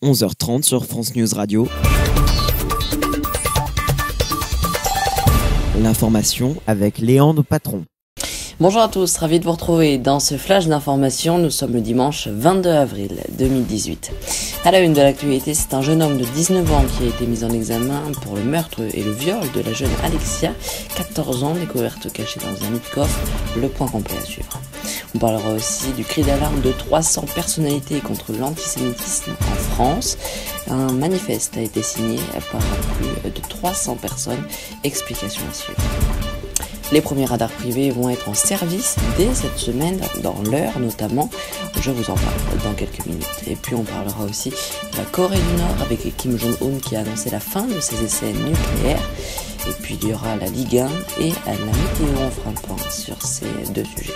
11h30 sur France News Radio. L'information avec Léandre Patron. Bonjour à tous, ravi de vous retrouver dans ce flash d'information. Nous sommes le dimanche 22 avril 2018. À la une de l'actualité, c'est un jeune homme de 19 ans qui a été mis en examen pour le meurtre et le viol de la jeune Alexia, 14 ans, découverte cachée dans un lit de coffre. Le point complet à suivre. On parlera aussi du cri d'alarme de 300 personnalités contre l'antisémitisme en France. Un manifeste a été signé par plus de 300 personnes. Explication à suivre. Les premiers radars privés vont être en service dès cette semaine, dans l'heure notamment. Je vous en parle dans quelques minutes. Et puis on parlera aussi de la Corée du Nord avec Kim Jong-un qui a annoncé la fin de ses essais nucléaires. Et puis il y aura la Ligue 1 et la météo. On fera le point sur ces deux sujets.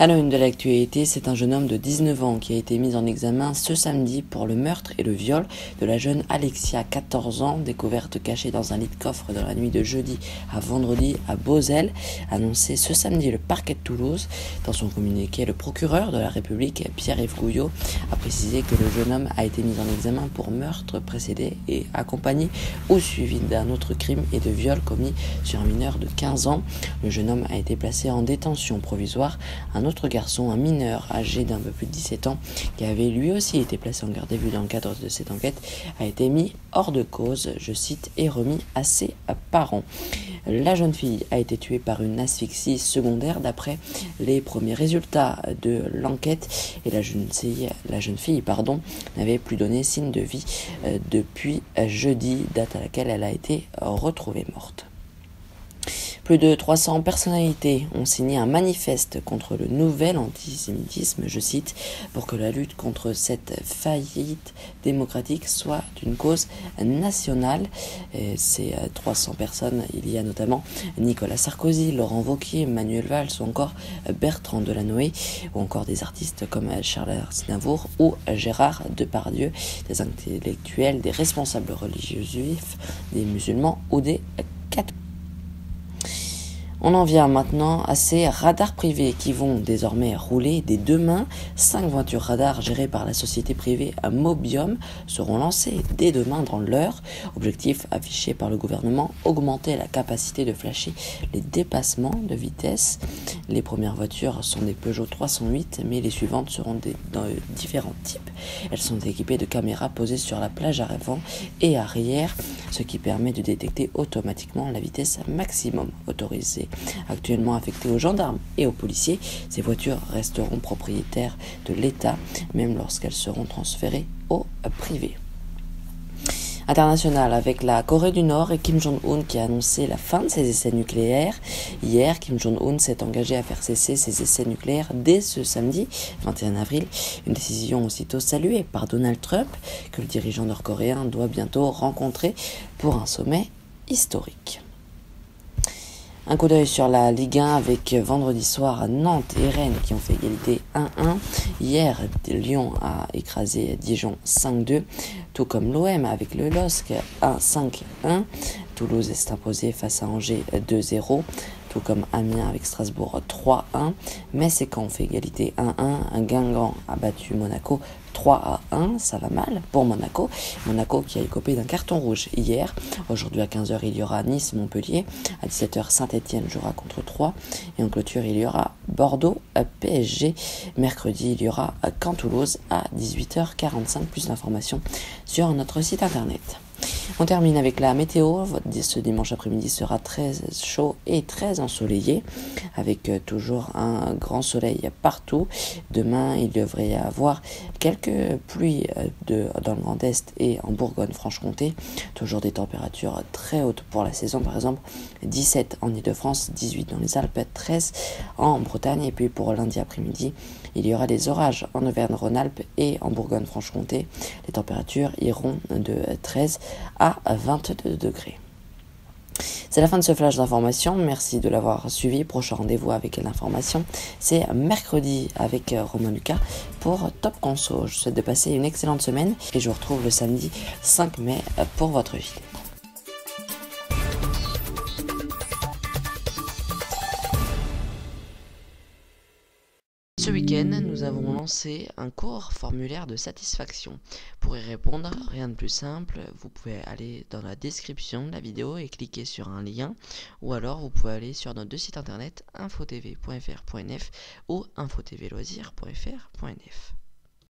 À la une de l'actualité, c'est un jeune homme de 19 ans qui a été mis en examen ce samedi pour le meurtre et le viol de la jeune Alexia, 14 ans, découverte cachée dans un lit de coffre dans la nuit de jeudi à vendredi à Beauzelle, annoncé ce samedi le parquet de Toulouse. Dans son communiqué, le procureur de la République, Pierre-Yves Gouillot, a précisé que le jeune homme a été mis en examen pour meurtre précédé et accompagné ou suivi d'un autre crime et de viol commis sur un mineur de 15 ans. Le jeune homme a été placé en détention provisoire. Un autre garçon, un mineur âgé d'un peu plus de 17 ans, qui avait lui aussi été placé en garde à vue dans le cadre de cette enquête, a été mis hors de cause, je cite, et remis à ses parents. La jeune fille a été tuée par une asphyxie secondaire d'après les premiers résultats de l'enquête et la jeune fille, n'avait plus donné signe de vie depuis jeudi, date à laquelle elle a été retrouvée morte. Plus de 300 personnalités ont signé un manifeste contre le nouvel antisémitisme, je cite, pour que la lutte contre cette faillite démocratique soit une cause nationale. Et ces 300 personnes, il y a notamment Nicolas Sarkozy, Laurent Wauquiez, Manuel Valls ou encore Bertrand Delanoë, ou encore des artistes comme Charles Aznavour ou Gérard Depardieu, des intellectuels, des responsables religieux juifs, des musulmans ou des catholiques. On en vient maintenant à ces radars privés qui vont désormais rouler dès demain. 5 voitures radars gérées par la société privée Mobium seront lancées dès demain dans l'heure. Objectif affiché par le gouvernement, augmenter la capacité de flasher les dépassements de vitesse. Les premières voitures sont des Peugeot 308, mais les suivantes seront de différents types. Elles sont équipées de caméras posées sur la plage avant et arrière, ce qui permet de détecter automatiquement la vitesse maximum autorisée. Actuellement affectées aux gendarmes et aux policiers, ces voitures resteront propriétaires de l'État, même lorsqu'elles seront transférées au privé. International avec la Corée du Nord et Kim Jong-un qui a annoncé la fin de ses essais nucléaires. Hier, Kim Jong-un s'est engagé à faire cesser ses essais nucléaires dès ce samedi 21 avril. Une décision aussitôt saluée par Donald Trump que le dirigeant nord-coréen doit bientôt rencontrer pour un sommet historique. Un coup d'œil sur la Ligue 1 avec vendredi soir Nantes et Rennes qui ont fait égalité 1-1. Hier, Lyon a écrasé Dijon 5-2, tout comme l'OM avec le LOSC 1-5-1. Toulouse s'est imposé face à Angers 2-0. Tout comme Amiens avec Strasbourg 3-1. Metz et Caen ont fait égalité 1-1. Guingamp a battu Monaco 3-1. Ça va mal pour Monaco. Monaco qui a écopé d'un carton rouge hier. Aujourd'hui à 15h, il y aura Nice-Montpellier. À 17h, Saint-Etienne jouera contre Troyes. Et en clôture, il y aura Bordeaux-PSG. Mercredi, il y aura Caen-Toulouse à 18h45. Plus d'informations sur notre site internet. On termine avec la météo. Ce dimanche après-midi sera très chaud et très ensoleillé, avec toujours un grand soleil partout. Demain, il devrait y avoir quelques pluies dans le Grand Est et en Bourgogne-Franche-Comté. Toujours des températures très hautes pour la saison, par exemple 17 en Ile-de-France, 18 dans les Alpes, 13 en Bretagne. Et puis pour lundi après-midi, il y aura des orages en Auvergne-Rhône-Alpes et en Bourgogne-Franche-Comté. Les températures iront de 13 à 22 degrés. C'est la fin de ce flash d'information. Merci de l'avoir suivi. Prochain rendez-vous avec l'information, c'est mercredi avec Romain Lucas pour Top Conso. Je vous souhaite de passer une excellente semaine et je vous retrouve le samedi 5 mai pour votre JT. Ce week-end, nous avons lancé un court formulaire de satisfaction. Pour y répondre, rien de plus simple, vous pouvez aller dans la description de la vidéo et cliquer sur un lien, ou alors vous pouvez aller sur notre deux sites internet infotv.fr.nf ou infotvloisirs.fr.nf.